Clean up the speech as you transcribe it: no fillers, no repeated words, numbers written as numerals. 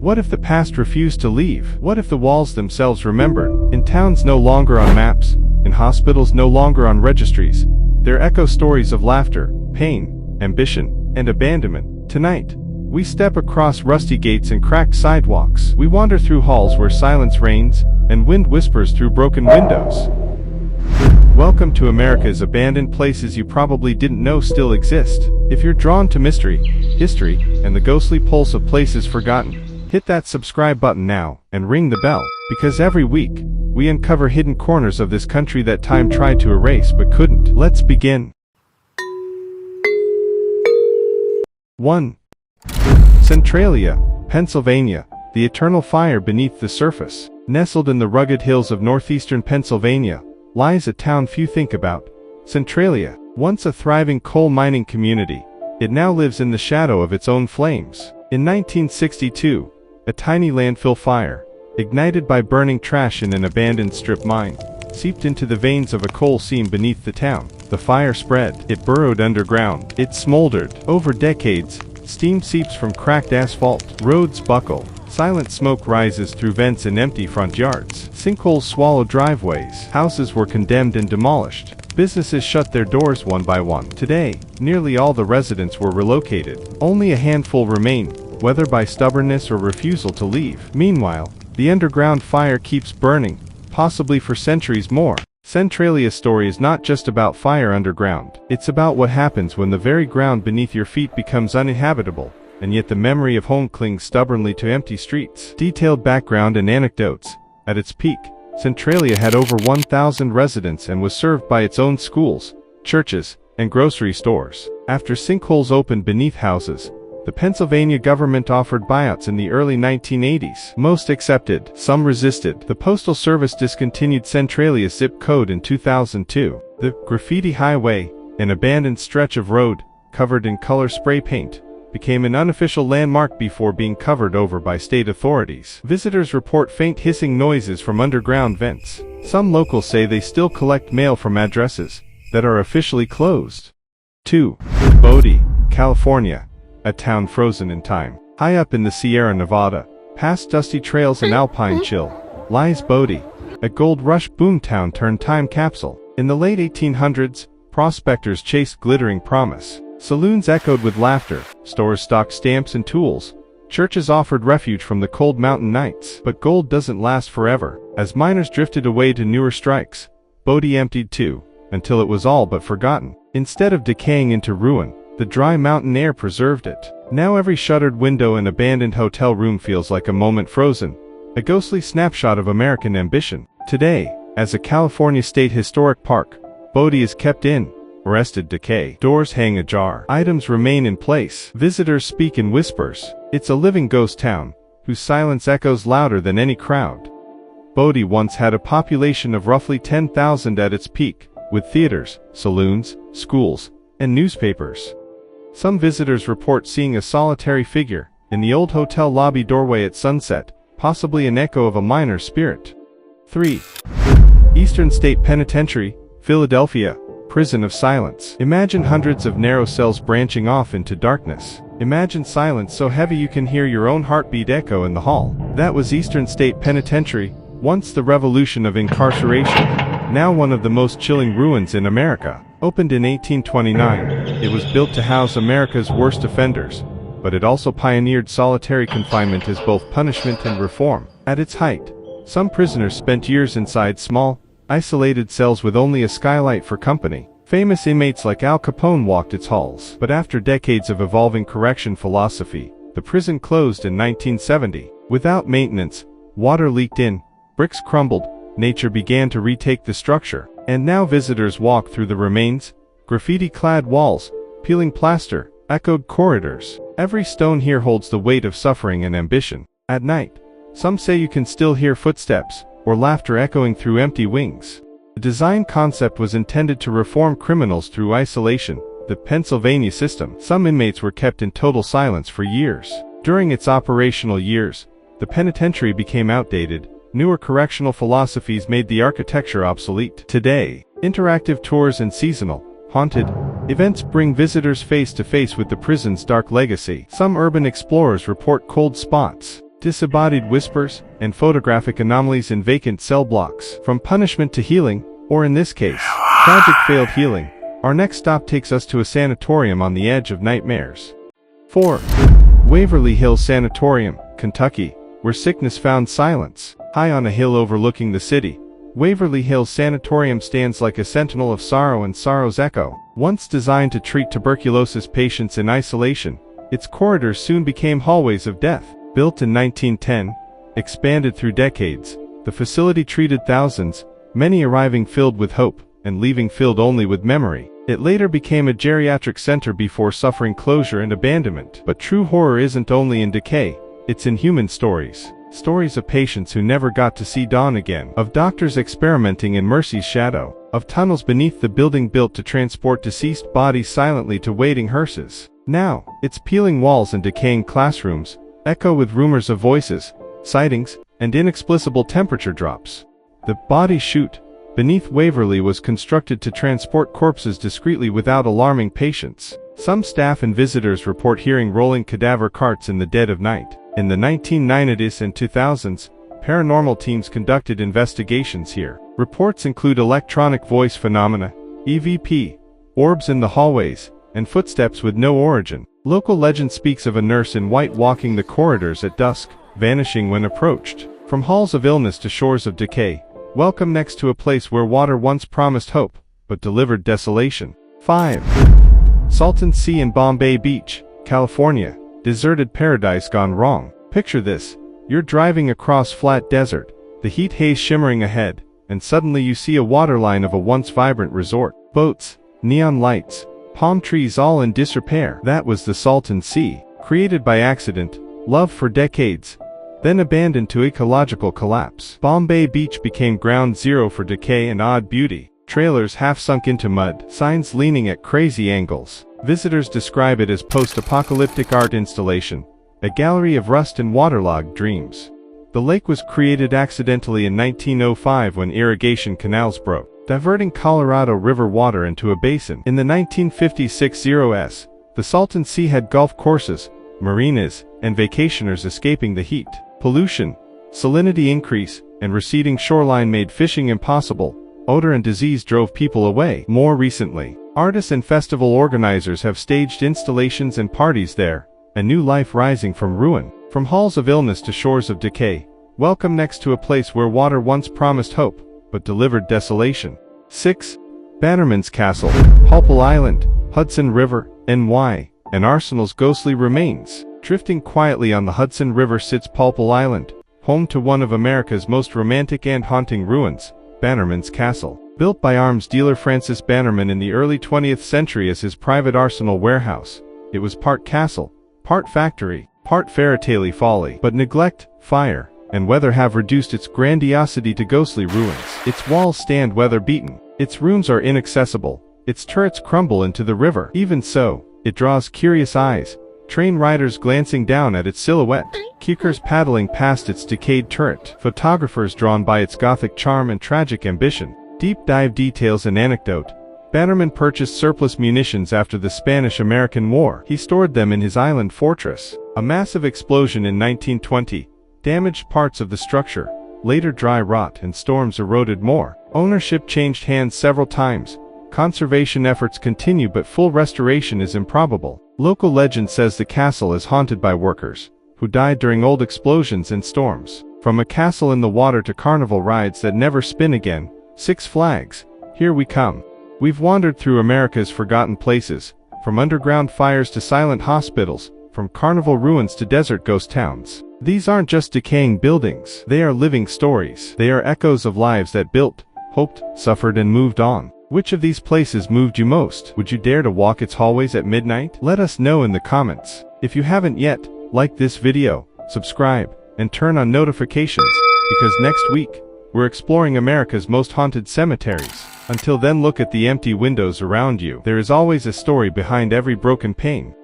What if the past refused to leave? What if the walls themselves remembered? In towns no longer on maps, in hospitals no longer on registries, there echo stories of laughter, pain, ambition, and abandonment. Tonight, we step across rusty gates and cracked sidewalks. We wander through halls where silence reigns, and wind whispers through broken windows. Welcome to America's abandoned places you probably didn't know still exist. If you're drawn to mystery, history, and the ghostly pulse of places forgotten, hit that subscribe button now, and ring the bell, because every week, we uncover hidden corners of this country that time tried to erase but couldn't. Let's begin. 1. Centralia, Pennsylvania, the eternal fire beneath the surface. Nestled in the rugged hills of northeastern Pennsylvania, lies a town few think about. Centralia, once a thriving coal mining community, it now lives in the shadow of its own flames. In 1962, a tiny landfill fire, ignited by burning trash in an abandoned strip mine, seeped into the veins of a coal seam beneath the town. The fire spread, it burrowed underground, it smoldered. Over decades, steam seeps from cracked asphalt, roads buckle, silent smoke rises through vents in empty front yards. Sinkholes swallow driveways, houses were condemned and demolished, businesses shut their doors one by one. Today, nearly all the residents were relocated. Only a handful remain, whether by stubbornness or refusal to leave. Meanwhile, the underground fire keeps burning, possibly for centuries more. Centralia's story is not just about fire underground. It's about what happens when the very ground beneath your feet becomes uninhabitable, and yet the memory of home clings stubbornly to empty streets. Detailed background and anecdotes. At its peak, Centralia had over 1,000 residents and was served by its own schools, churches, and grocery stores. After sinkholes opened beneath houses, the Pennsylvania government offered buyouts in the early 1980s. Most accepted, some resisted. The Postal Service discontinued Centralia's zip code in 2002. The Graffiti Highway, an abandoned stretch of road, covered in color spray paint, became an unofficial landmark before being covered over by state authorities. Visitors report faint hissing noises from underground vents. Some locals say they still collect mail from addresses that are officially closed. 2. Bodie, California. A town frozen in time. High up in the Sierra Nevada, past dusty trails and alpine chill, lies Bodie, a gold rush boomtown turned time capsule. In the late 1800s, prospectors chased glittering promise. Saloons echoed with laughter, stores stocked stamps and tools, churches offered refuge from the cold mountain nights. But gold doesn't last forever. As miners drifted away to newer strikes, Bodie emptied too, until it was all but forgotten. Instead of decaying into ruin, the dry mountain air preserved it. Now every shuttered window and abandoned hotel room feels like a moment frozen, a ghostly snapshot of American ambition. Today, as a California state historic park, Bodie is kept in arrested decay. Doors hang ajar. Items remain in place. Visitors speak in whispers. It's a living ghost town, whose silence echoes louder than any crowd. Bodie once had a population of roughly 10,000 at its peak, with theaters, saloons, schools, and newspapers. Some visitors report seeing a solitary figure in the old hotel lobby doorway at sunset, possibly an echo of a miner's spirit. 3. Eastern State Penitentiary, Philadelphia, prison of silence. Imagine hundreds of narrow cells branching off into darkness. Imagine silence so heavy you can hear your own heartbeat echo in the hall. That was Eastern State Penitentiary, once the revolution of incarceration, now one of the most chilling ruins in America. Opened in 1829, it was built to house America's worst offenders, but it also pioneered solitary confinement as both punishment and reform. At its height, some prisoners spent years inside small, isolated cells with only a skylight for company. Famous inmates like Al Capone walked its halls. But after decades of evolving correction philosophy, the prison closed in 1970. Without maintenance, water leaked in, bricks crumbled, nature began to retake the structure. And now visitors walk through the remains, graffiti-clad walls, peeling plaster, echoed corridors. Every stone here holds the weight of suffering and ambition. At night, some say you can still hear footsteps, or laughter echoing through empty wings. The design concept was intended to reform criminals through isolation, the Pennsylvania system. Some inmates were kept in total silence for years. During its operational years, the penitentiary became outdated. Newer correctional philosophies made the architecture obsolete. Today, interactive tours and seasonal, haunted events bring visitors face to face with the prison's dark legacy. Some urban explorers report cold spots, disembodied whispers, and photographic anomalies in vacant cell blocks. From punishment to healing, or in this case, tragic failed healing, our next stop takes us to a sanatorium on the edge of nightmares. 4. Waverly Hills Sanatorium, Kentucky, where sickness found silence. High on a hill overlooking the city, Waverly Hills Sanatorium stands like a sentinel of sorrow and sorrow's echo. Once designed to treat tuberculosis patients in isolation, its corridors soon became hallways of death. Built in 1910, expanded through decades, the facility treated thousands, many arriving filled with hope, and leaving filled only with memory. It later became a geriatric center before suffering closure and abandonment. But true horror isn't only in decay, it's in human stories. Stories of patients who never got to see dawn again, of doctors experimenting in mercy's shadow, of tunnels beneath the building built to transport deceased bodies silently to waiting hearses. Now, its peeling walls and decaying classrooms echo with rumors of voices, sightings, and inexplicable temperature drops. The body chute beneath Waverly was constructed to transport corpses discreetly without alarming patients. Some staff and visitors report hearing rolling cadaver carts in the dead of night. In the 1990s and 2000s, paranormal teams conducted investigations here. Reports include electronic voice phenomena, EVP, orbs in the hallways, and footsteps with no origin. Local legend speaks of a nurse in white walking the corridors at dusk, vanishing when approached. From halls of illness to shores of decay, welcome next to a place where water once promised hope, but delivered desolation. 5. Salton Sea and Bombay Beach, California. Deserted paradise gone wrong. Picture this. You're driving across flat desert, the heat haze shimmering ahead, and suddenly you see a waterline of a once vibrant resort. Boats, neon lights, palm trees all in disrepair. That was the Salton Sea. Created by accident, loved for decades, then abandoned to ecological collapse. Bombay Beach became ground zero for decay and odd beauty. Trailers half sunk into mud, signs leaning at crazy angles. Visitors describe it as post-apocalyptic art installation, a gallery of rust and waterlogged dreams. The lake was created accidentally in 1905 when irrigation canals broke, diverting Colorado River water into a basin. In the 1956 the Salton Sea had golf courses, marinas, and vacationers escaping the heat. Pollution, salinity increase, and receding shoreline made fishing impossible. Odor and disease drove people away. More recently, artists and festival organizers have staged installations and parties there, a new life rising from ruin. From halls of illness to shores of decay, welcome next to a place where water once promised hope, but delivered desolation. 6. Bannerman's Castle, Pulpal Island, Hudson River, NY, and Arsenal's ghostly remains. Drifting quietly on the Hudson River sits Pulpal Island, home to one of America's most romantic and haunting ruins, Bannerman's Castle. Built by arms dealer Francis Bannerman in the early 20th century as his private arsenal warehouse, it was part castle, part factory, part fairy-tale folly. But neglect, fire, and weather have reduced its grandiosity to ghostly ruins. Its walls stand weather-beaten, its rooms are inaccessible, its turrets crumble into the river. Even so, it draws curious eyes, train riders glancing down at its silhouette, kickers paddling past its decayed turret, photographers drawn by its gothic charm and tragic ambition. Deep dive details and anecdote. Bannerman purchased surplus munitions after the Spanish-American War. He stored them in his island fortress. A massive explosion in 1920 damaged parts of the structure. Later dry rot and storms eroded more. Ownership changed hands several times. Conservation efforts continue, but full restoration is improbable. Local legend says the castle is haunted by workers who died during old explosions and storms. From a castle in the water to carnival rides that never spin again, Six Flags, here we come. We've wandered through America's forgotten places, from underground fires to silent hospitals, from carnival ruins to desert ghost towns. These aren't just decaying buildings, they are living stories. They are echoes of lives that built, hoped, suffered, and moved on. Which of these places moved you most? Would you dare to walk its hallways at midnight? Let us know in the comments. If you haven't yet, like this video, subscribe, and turn on notifications, because next week, we're exploring America's most haunted cemeteries. Until then, look at the empty windows around you. There is always a story behind every broken pane.